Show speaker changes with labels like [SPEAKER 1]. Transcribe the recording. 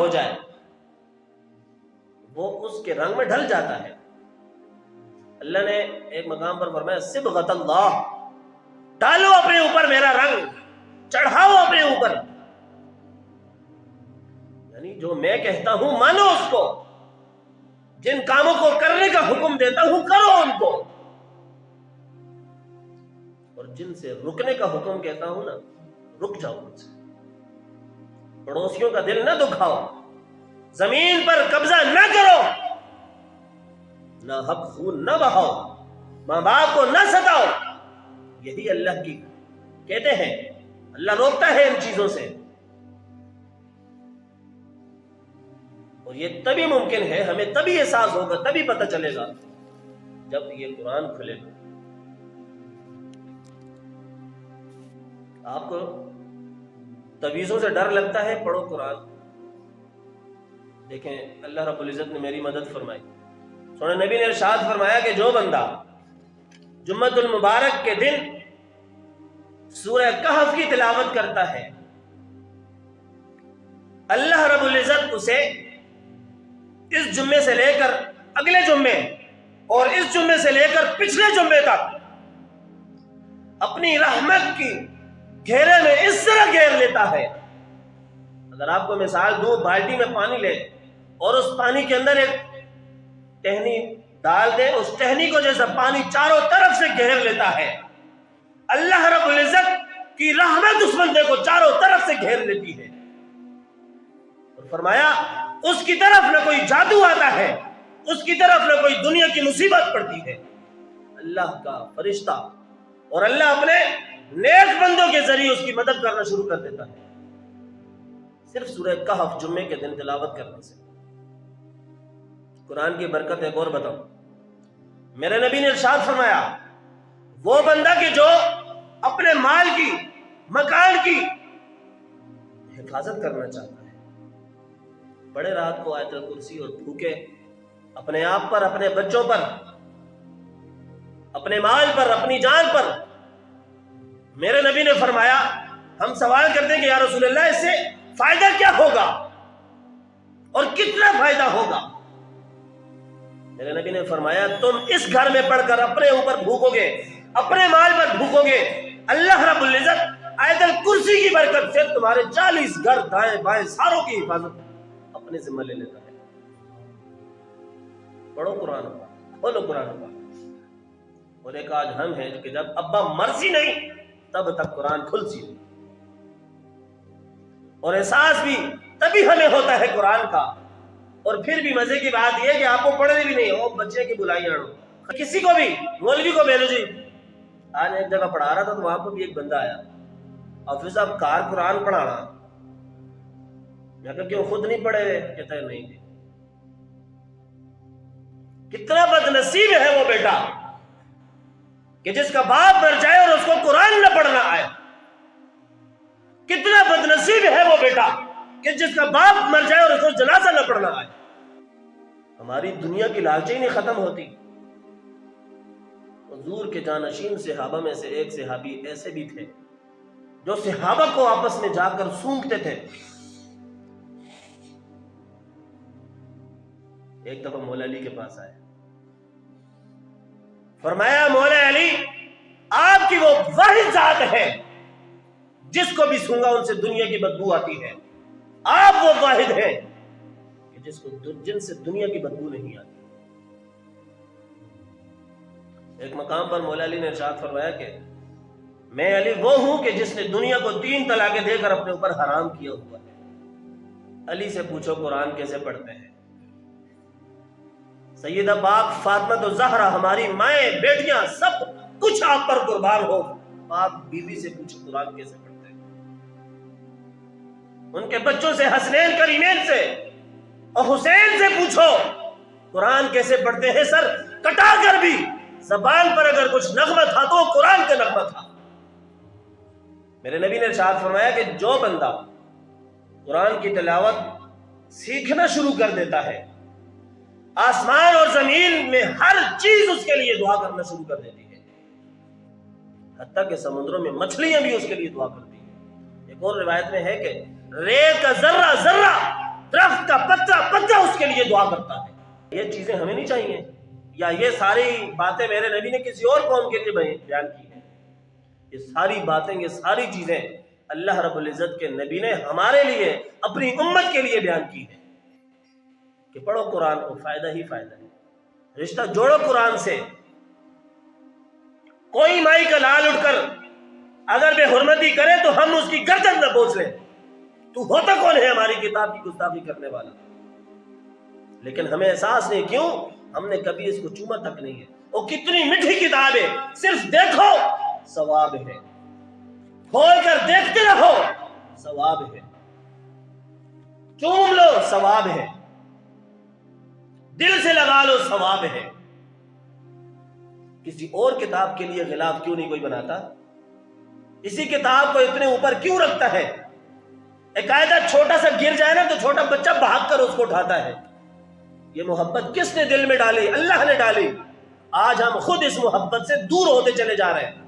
[SPEAKER 1] ہو جائے وہ اس کے رنگ میں ڈھل جاتا ہے۔ اللہ نے ایک مقام پر فرمایا صبغۃ اللہ، ڈالو اپنے اوپر میرا رنگ، چڑھاؤ اپنے اوپر، یعنی جو میں کہتا ہوں مانو اس کو، جن کاموں کو کرنے کا حکم دیتا ہوں کرو ان کو، اور جن سے رکنے کا حکم کہتا ہوں نا رک جاؤ ان سے۔ پڑوسیوں کا دل نہ دکھاؤ، زمین پر قبضہ نہ کرو، نہ حق خون نہ بہاؤ، ماں باپ کو نہ ستاؤ، یہی اللہ کی کہتے ہیں۔ اللہ روکتا ہے ان چیزوں سے، اور یہ تبھی ممکن ہے، ہمیں تبھی احساس ہوگا، تبھی پتہ چلے گا جب یہ قرآن کھلے گا۔ آپ کو تویزوں سے ڈر لگتا ہے، پڑھو قرآن۔ دیکھیں اللہ رب العزت نے میری مدد فرمائی، سونے نبی نے ارشاد فرمایا کہ جو بندہ جمعۃ المبارک کے دن سورہ کہف کی تلاوت کرتا ہے، اللہ رب العزت اسے اس جمعے سے لے کر اگلے جمعے اور اس جمعے سے لے کر پچھلے جمعے تک اپنی رحمت کی گھیرے میں اس طرح گھیر لیتا ہے۔ اگر آپ کو مثال دوں، بالٹی میں پانی لے اور اس پانی کے اندر ایک ٹہنی ڈال دے، اس ٹہنی کو جیسا پانی چاروں طرف سے گھیر لیتا ہے، اللہ رب العزت کی رحمت اس بندے کو چاروں طرف سے گھیر لیتی ہے۔ اور فرمایا اس کی طرف نہ کوئی جادو آتا ہے، اس کی طرف نہ کوئی دنیا کی مصیبت پڑتی ہے، اللہ کا فرشتہ اور اللہ اپنے نیک بندوں کے ذریعے اس کی مدد کرنا شروع کر دیتا ہے، صرف سورہ کہف جمعے کے دن تلاوت کرنے سے۔ قرآن کی برکت ایک اور بتاؤں، میرے نبی نے ارشاد فرمایا وہ بندہ کہ جو اپنے مال کی، مکان کی حفاظت کرنا چاہتا ہے، بڑے رات کو آیت الکرسی اور بھوکے اپنے آپ پر، اپنے بچوں پر، اپنے مال پر، اپنی جان پر، میرے نبی نے فرمایا، ہم سوال کرتے ہیں کہ یا رسول اللہ اس سے فائدہ کیا ہوگا اور کتنا فائدہ ہوگا؟ میرے نبی نے فرمایا تم اس گھر میں پڑھ کر اپنے اوپر بھوکو گے، اپنے مال پر بھوکو گے، اللہ رب العزت آیت الکرسی کی برکت سے تمہارے 40 گھر دائیں بائیں ساروں کی حفاظت اپنے ذمہ لے لیتا ہے۔ پڑھو قرآن پاک، کھولو قرآن پاک۔ اور ایک آج ہم ہیں کہ جب ابا مرضی نہیں تب تک قرآن کھل سی، اور احساس بھی تبھی ہمیں ہوتا ہے قرآن کا، اور پھر بھی مزے کی بات یہ ہے کہ آپ کو پڑھنے بھی نہیں ہو، بچے کی بلائی آڑو، کسی کو بھی مولوی کو بھیجو جی۔ آج ایک جگہ پڑھا رہا تھا تو وہاں پر بھی ایک بندہ آیا، حافظ صاحب کار قرآن پڑھانا، میں کہا کیوں خود نہیں پڑھے ہوئے؟ کہتا ہے نہیں جی۔ کتنا بد نصیب ہے وہ بیٹا کہ جس کا باپ مر جائے اور اس کو قرآن نہ پڑھنا آئے، کتنا بد نصیب ہے وہ بیٹا کہ جس کا باپ مر جائے اور اس کو جنازہ نہ پڑھنا آئے۔ ہماری دنیا کی لالچیں نہیں ختم ہوتی۔ حضور کے جانشین صحابہ میں سے ایک صحابی ایسے بھی تھے جو صحابہ کو آپس میں جا کر سونگتے تھے۔ ایک دفعہ مولا علی کے پاس آئے، فرمایا مولا علی آپ کی وہ واحد ذات ہے جس کو بھی سونگا ان سے دنیا کی بدبو آتی ہے، آپ وہ واحد ہیں کہ جن سے دنیا کی بدبو نہیں آتی۔ ایک مقام پر مولا علی نے ارشاد فرمایا کہ میں علی وہ ہوں کہ جس نے دنیا کو 3 طلاقیں دے کر اپنے اوپر حرام کیا ہوا ہے۔ علی سے پوچھو قرآن کیسے پڑھتے ہیں؟ سیدہ پاک فاطمہ الزہرا ہماری مائیں بیٹیاں سب کچھ آپ پر قربان ہو، پاک بی بی سے پوچھو قرآن کیسے پڑھتے ہیں؟ ان کے بچوں سے، حسنین کریمین سے اور حسین سے پوچھو قرآن کیسے پڑھتے ہیں۔ سر کٹا کر بھی زبان پر اگر کچھ نغمہ تھا تو وہ قرآن کا نغمہ تھا۔ میرے نبی نے ارشاد فرمایا کہ جو بندہ قرآن کی تلاوت سیکھنا شروع کر دیتا ہے، آسمان اور زمین میں ہر چیز اس کے لیے دعا کرنا شروع کر دیتی ہے، حتیٰ کہ سمندروں میں مچھلیاں بھی اس کے لیے دعا کرتی ہیں۔ ایک اور روایت میں ہے کہ ریت کا ذرہ ذرہ درخت کا پتا پتا اس کے لیے دعا کرتا ہے۔ یہ چیزیں ہمیں نہیں چاہیے، یا یہ ساری باتیں میرے نبی نے کسی اور قوم کے لیے بیان کی ہیں؟ یہ ساری باتیں، یہ ساری چیزیں اللہ رب العزت کے نبی نے ہمارے لیے، اپنی امت کے لیے بیان کی ہے کہ پڑھو قرآن کو، فائدہ ہی فائدہ ہے، رشتہ جوڑو قرآن سے۔ کوئی مائی کا لال اٹھ کر اگر بے حرمتی کرے تو ہم اس کی گردن نہ بوجھ لیں، تو ہوتا کون ہے ہماری کتاب کی گستاخی کرنے والا؟ لیکن ہمیں احساس نہیں، کیوں؟ ہم نے کبھی اس کو چوما تک نہیں ہے۔ وہ کتنی میٹھی کتاب ہے، صرف دیکھو ثواب ہے، کھول کر دیکھتے رہو ثواب ہے، چوم لو ثواب ہے، دل سے لگا لو ثواب ہے۔ کسی اور کتاب کے لیے غلاف کیوں نہیں کوئی بناتا؟ اسی کتاب کو اتنے اوپر کیوں رکھتا ہے؟ ایک آیت چھوٹا سا گر جائے نا تو چھوٹا بچہ بھاگ کر اس کو اٹھاتا ہے۔ یہ محبت کس نے دل میں ڈالی؟ اللہ نے ڈالی۔ آج ہم خود اس محبت سے دور ہوتے چلے جا رہے ہیں۔